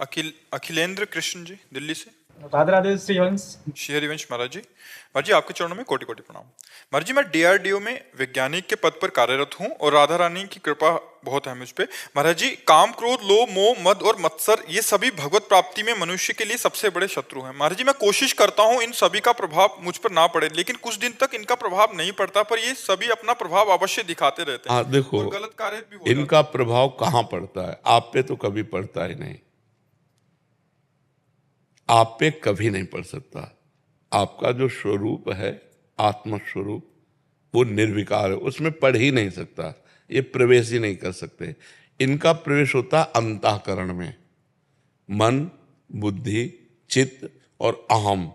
अखिलेंद्र कृष्ण जी दिल्ली से। राधे राधे श्रीवंश। श्री हरिवंश महाराज जी। महाराज जी आपके चरणों में कोटि कोटि प्रणाम। महाराज जी मैं डीआरडीओ में वैज्ञानिक के पद पर कार्यरत हूँ और राधा रानी की कृपा बहुत है मुझ पे। महाराज जी काम क्रोध लोभ मोह मद और मत्सर ये सभी भगवत प्राप्ति में मनुष्य के लिए सबसे बड़े शत्रु हैं। महाराज जी मैं कोशिश करता हूँ इन सभी का प्रभाव मुझ पर ना पड़े, लेकिन कुछ दिन तक इनका प्रभाव नहीं पड़ता, पर ये सभी अपना प्रभाव अवश्य दिखाते रहते हैं। हाँ देखो, और गलत कार्य भी हो इनका प्रभाव कहाँ पड़ता है? आप पे तो कभी पड़ता ही नहीं, आप पे कभी नहीं पड़ सकता। आपका जो स्वरूप है आत्म स्वरूप वो निर्विकार है, उसमें पढ़ ही नहीं सकता, ये प्रवेश ही नहीं कर सकते। इनका प्रवेश होता अंतःकरण में, मन बुद्धि चित्त और अहम।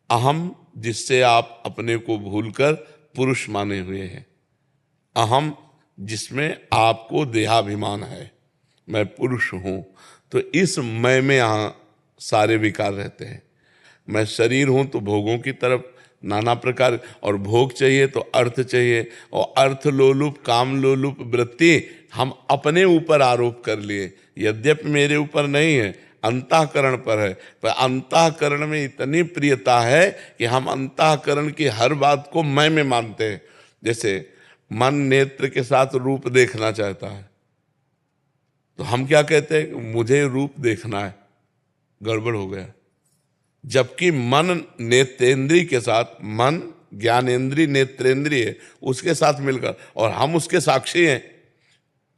अहम जिससे आप अपने को भूलकर पुरुष माने हुए हैं, अहम जिसमें आपको देहाभिमान है, मैं पुरुष हूं। तो इस मैं में यहाँ सारे विकार रहते हैं। मैं शरीर हूं तो भोगों की तरफ नाना प्रकार, और भोग चाहिए तो अर्थ चाहिए, और अर्थ लोलुप काम लोलुप वृत्ति हम अपने ऊपर आरोप कर लिए, यद्यपि मेरे ऊपर नहीं है, अंतःकरण पर है। पर अंतःकरण में इतनी प्रियता है कि हम अंतःकरण की हर बात को मैं में मानते हैं। जैसे मन नेत्र के साथ रूप देखना चाहता है तो हम क्या कहते हैं, मुझे रूप देखना है, गड़बड़ हो गया। जबकि मन नेत्रेंद्रिय के साथ, मन ज्ञानेंद्रिय नेत्रेंद्रिय उसके साथ मिलकर, और हम उसके साक्षी हैं,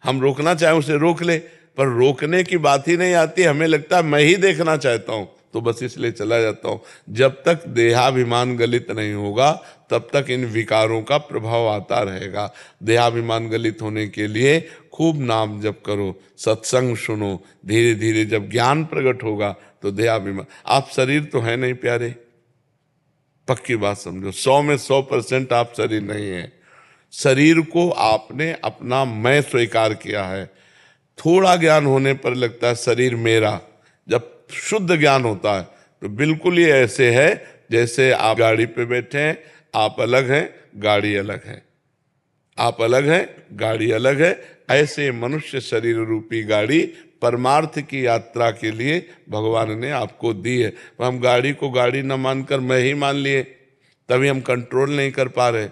हम रोकना चाहें उसे रोक ले, पर रोकने की बात ही नहीं आती। हमें लगता है मैं ही देखना चाहता हूं तो बस इसलिए चला जाता हूं। जब तक देहाभिमान गलित नहीं होगा तब तक इन विकारों का प्रभाव आता रहेगा। देहाभिमान गलित होने के लिए खूब नाम जप करो, सत्संग सुनो, धीरे धीरे जब ज्ञान प्रकट होगा तो देहाभिमान। आप शरीर तो है नहीं प्यारे, पक्की बात समझो, 100 में 100% आप शरीर नहीं है। शरीर को आपने अपना मैं स्वीकार किया है। थोड़ा ज्ञान होने पर लगता है शरीर मेरा, जब शुद्ध ज्ञान होता है तो बिल्कुल ये ऐसे है जैसे आप गाड़ी पे बैठे हैं, आप अलग हैं गाड़ी अलग है, आप अलग हैं गाड़ी अलग है। ऐसे मनुष्य शरीर रूपी गाड़ी परमार्थ की यात्रा के लिए भगवान ने आपको दी है। हम गाड़ी को गाड़ी न मानकर मैं ही मान लिए, तभी हम कंट्रोल नहीं कर पा रहे।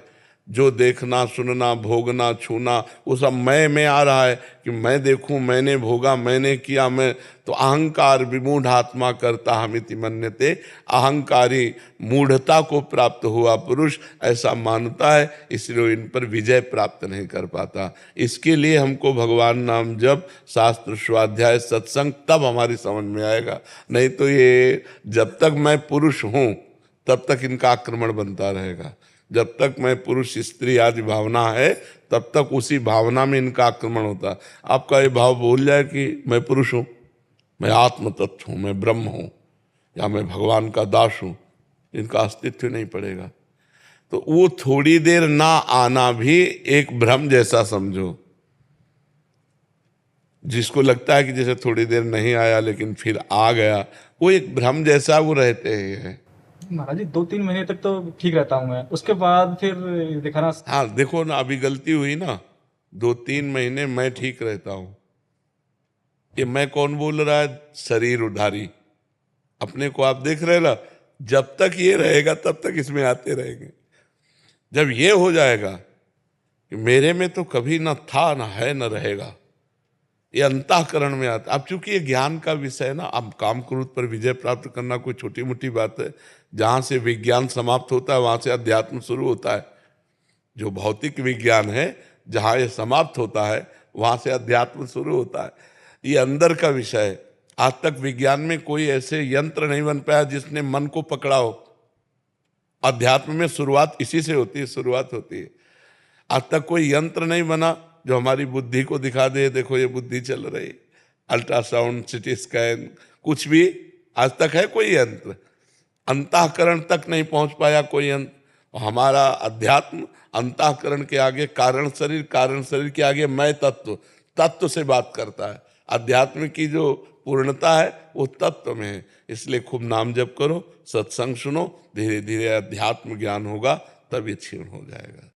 जो देखना सुनना भोगना छूना वो सब मैं में आ रहा है कि मैं देखूं, मैंने भोगा, मैंने किया, मैं तो अहंकार विमूढ़ आत्मा करता हमिति मन्यते। अहंकारी मूढ़ता को प्राप्त हुआ पुरुष ऐसा मानता है, इसलिए इन पर विजय प्राप्त नहीं कर पाता। इसके लिए हमको भगवान नाम जप, शास्त्र स्वाध्याय, सत्संग, तब हमारी समझ में आएगा। नहीं तो ये जब तक मैं पुरुष हूं तब तक इनका आक्रमण बनता रहेगा। जब तक मैं पुरुष स्त्री आदि भावना है तब तक उसी भावना में इनका आक्रमण होता है। आपका ये भाव भूल जाए कि मैं पुरुष हूँ, मैं आत्म तत्व हूँ, मैं ब्रह्म हूँ, या मैं भगवान का दास हूँ, इनका अस्तित्व नहीं पड़ेगा। तो वो थोड़ी देर ना आना भी एक भ्रम जैसा समझो। जिसको लगता है कि जैसे थोड़ी देर नहीं आया लेकिन फिर आ गया, वो एक भ्रम जैसा वो रहते हैं। महाराज जी 2-3 महीने तक तो ठीक रहता हूँ मैं, उसके बाद फिर दिखाना। हाँ देखो ना, अभी गलती हुई ना, 2-3 महीने मैं ठीक रहता हूं। ये मैं कौन बोल रहा है? शरीर उधारी अपने को आप देख रहे ना। जब तक ये रहेगा तब तक इसमें आते रहेंगे। जब ये हो जाएगा कि मेरे में तो कभी ना था ना है ना रहेगा, ये अंतःकरण में आता। अब चूंकि ये ज्ञान का विषय है ना, अब काम क्रोध पर विजय प्राप्त करना कोई छोटी मोटी बात है। जहां से विज्ञान समाप्त होता है वहां से अध्यात्म शुरू होता है। जो भौतिक विज्ञान है जहां ये समाप्त होता है वहां से अध्यात्म शुरू होता है। ये अंदर का विषय है। आज तक विज्ञान में कोई ऐसे यंत्र नहीं बन पाया जिसने मन को पकड़ा हो। अध्यात्म में शुरुआत इसी से होती है, शुरुआत होती है। आज तक कोई यंत्र नहीं बना जो हमारी बुद्धि को दिखा दे, देखो ये बुद्धि चल रही। अल्ट्रासाउंड, सिटी स्कैन, कुछ भी आज तक है कोई यंत्र? अंतःकरण तक नहीं पहुंच पाया कोई यंत्र। हमारा अध्यात्म अंतःकरण के आगे कारण शरीर के आगे मैं तत्व से बात करता है। अध्यात्म की जो पूर्णता है वो तत्व में है। इसलिए खूब नाम जप करो, सत्संग सुनो, धीरे धीरे अध्यात्म ज्ञान होगा, तब ये क्षीण हो जाएगा।